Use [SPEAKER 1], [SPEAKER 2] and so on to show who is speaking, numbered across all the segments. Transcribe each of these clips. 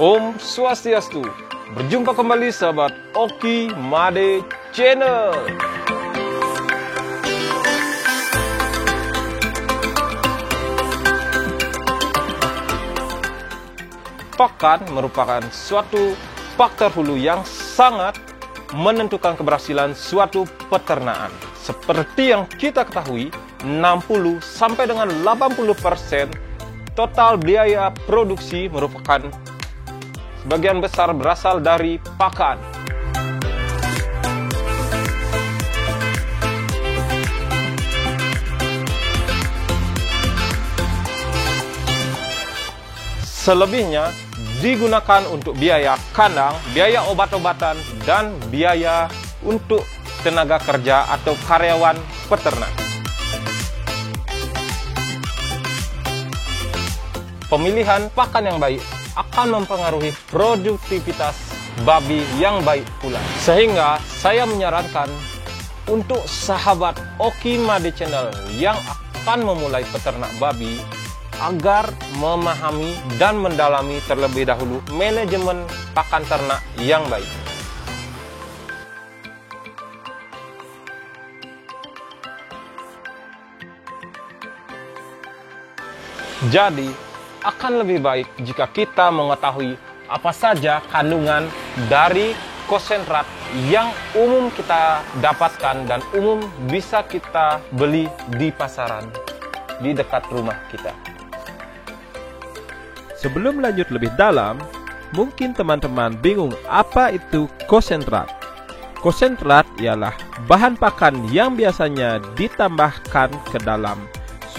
[SPEAKER 1] Om Swastiastu. Berjumpa kembali sahabat Oki Made Channel. Pakan merupakan suatu faktor hulu yang sangat menentukan keberhasilan suatu peternakan. Seperti yang kita ketahui, 60 sampai dengan 80% total biaya produksi merupakan sebagian besar berasal dari pakan. Selebihnya digunakan untuk biaya kandang, biaya obat-obatan, dan biaya untuk tenaga kerja atau karyawan peternak. Pemilihan pakan yang baik akan mempengaruhi produktivitas babi yang baik pula. Sehingga saya menyarankan untuk sahabat Oki Made Channel yang akan memulai peternak babi agar memahami dan mendalami terlebih dahulu manajemen pakan ternak yang baik. Jadi, akan lebih baik jika kita mengetahui apa saja kandungan dari konsentrat yang umum kita dapatkan dan umum bisa kita beli di pasaran di dekat rumah kita.
[SPEAKER 2] Sebelum lanjut lebih dalam, mungkin teman-teman bingung apa itu konsentrat. Konsentrat ialah bahan pakan yang biasanya ditambahkan ke dalam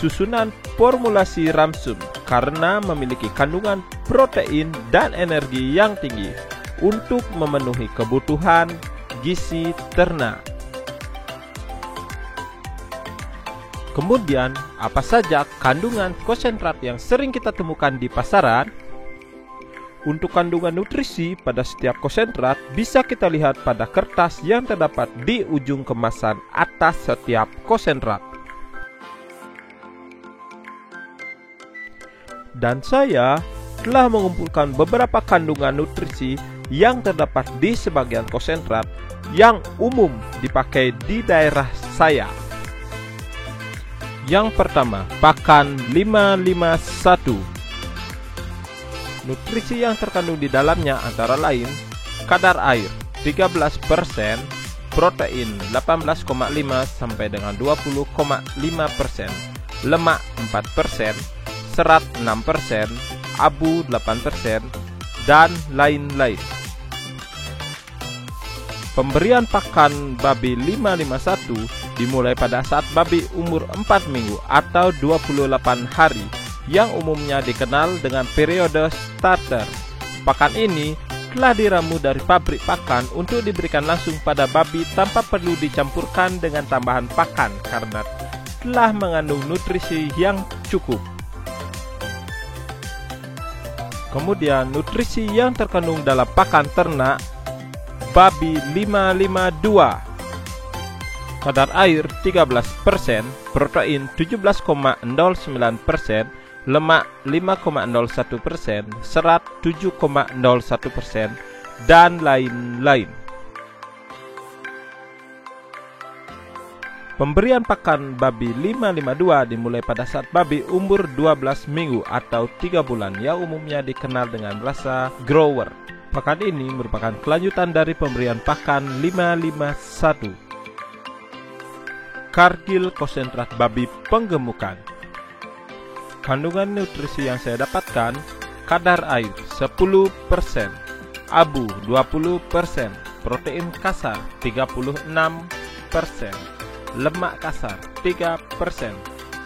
[SPEAKER 2] susunan formulasi ramsum karena memiliki kandungan protein dan energi yang tinggi untuk memenuhi kebutuhan gizi ternak. Kemudian, apa saja kandungan konsentrat yang sering kita temukan di pasaran? Untuk kandungan nutrisi pada setiap konsentrat bisa kita lihat pada kertas yang terdapat di ujung kemasan atas setiap konsentrat. Dan saya telah mengumpulkan beberapa kandungan nutrisi yang terdapat di sebagian konsentrat yang umum dipakai di daerah saya. Yang pertama, pakan 551. Nutrisi yang terkandung di dalamnya antara lain kadar air 13%, protein 18,5 sampai dengan 20,5%, lemak 4%, serat 6%, abu 8%, dan lain-lain. Pemberian pakan babi 551 dimulai pada saat babi umur 4 minggu atau 28 hari yang umumnya dikenal dengan periode starter. Pakan ini telah diramu dari pabrik pakan untuk diberikan langsung pada babi tanpa perlu dicampurkan dengan tambahan pakan karena telah mengandung nutrisi yang cukup. Kemudian nutrisi yang terkandung dalam pakan ternak babi 552. Kadar air 13%, protein 17,09%, lemak 5,01%, serat 7,01%, dan lain-lain. Pemberian pakan babi 552 dimulai pada saat babi umur 12 minggu atau 3 bulan yang umumnya dikenal dengan rasa grower. Pakan ini merupakan kelanjutan dari pemberian pakan 551. Cargill konsentrat babi penggemukan. Kandungan nutrisi yang saya dapatkan, kadar air 10%, abu 20%, protein kasar 36%, lemak kasar 3%,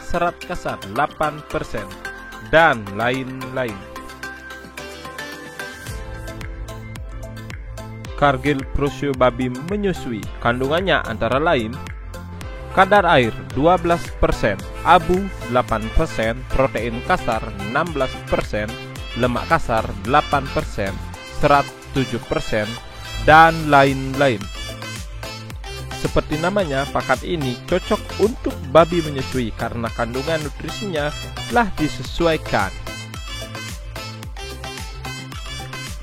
[SPEAKER 2] serat kasar 8%, dan lain-lain. Cargill Proscio babi menyusui. Kandungannya antara lain kadar air 12%, abu 8%, protein kasar 16%, lemak kasar 8%, serat 7%, dan lain-lain. Seperti namanya, pakan ini cocok untuk babi menyusui karena kandungan nutrisinya telah disesuaikan.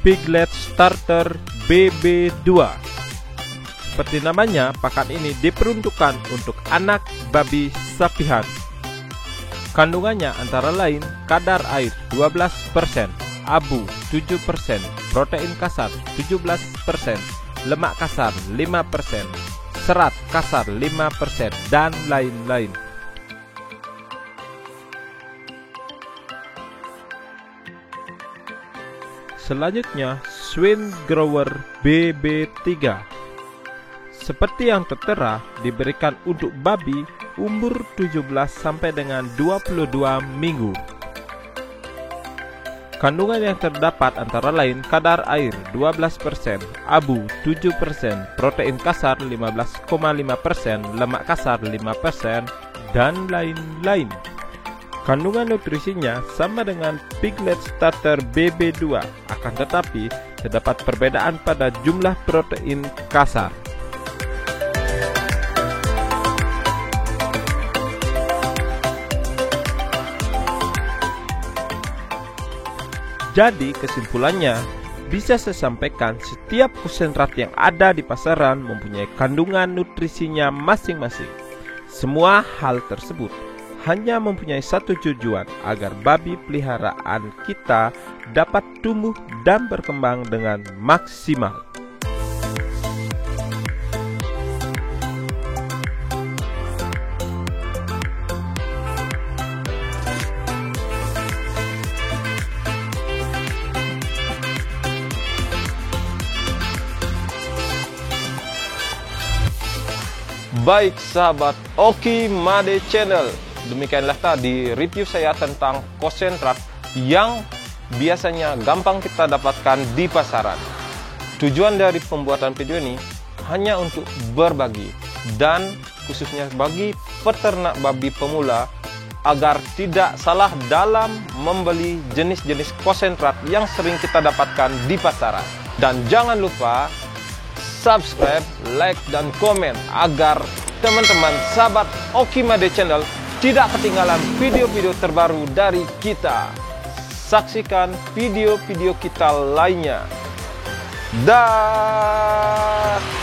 [SPEAKER 2] Piglet Starter BB2. Seperti namanya, pakan ini diperuntukkan untuk anak babi sapihan. Kandungannya antara lain kadar air 12%, abu 7%, protein kasar 17%, lemak kasar 5%, serat kasar 5%, dan lain-lain. Selanjutnya, Swine Grower BB3. Seperti yang tertera, diberikan untuk babi umur 17 sampai dengan 22 minggu. Kandungan yang terdapat antara lain kadar air 12%, abu 7%, protein kasar 15,5%, lemak kasar 5%, dan lain-lain. Kandungan nutrisinya sama dengan Piglet Starter BB2, akan tetapi terdapat perbedaan pada jumlah protein kasar. Jadi kesimpulannya, bisa saya sampaikan setiap konsentrat yang ada di pasaran mempunyai kandungan nutrisinya masing-masing. Semua hal tersebut hanya mempunyai satu tujuan, agar babi peliharaan kita dapat tumbuh dan berkembang dengan maksimal.
[SPEAKER 1] Baik sahabat Oki Made Channel, demikianlah tadi review saya tentang konsentrat yang biasanya gampang kita dapatkan di pasaran. Tujuan dari pembuatan video ini hanya untuk berbagi, dan khususnya bagi peternak babi pemula agar tidak salah dalam membeli jenis-jenis konsentrat yang sering kita dapatkan di pasaran. Dan jangan lupa subscribe, like, dan komen agar teman-teman sahabat Oki Made Channel tidak ketinggalan video-video terbaru dari kita. Saksikan video-video kita lainnya. Dah.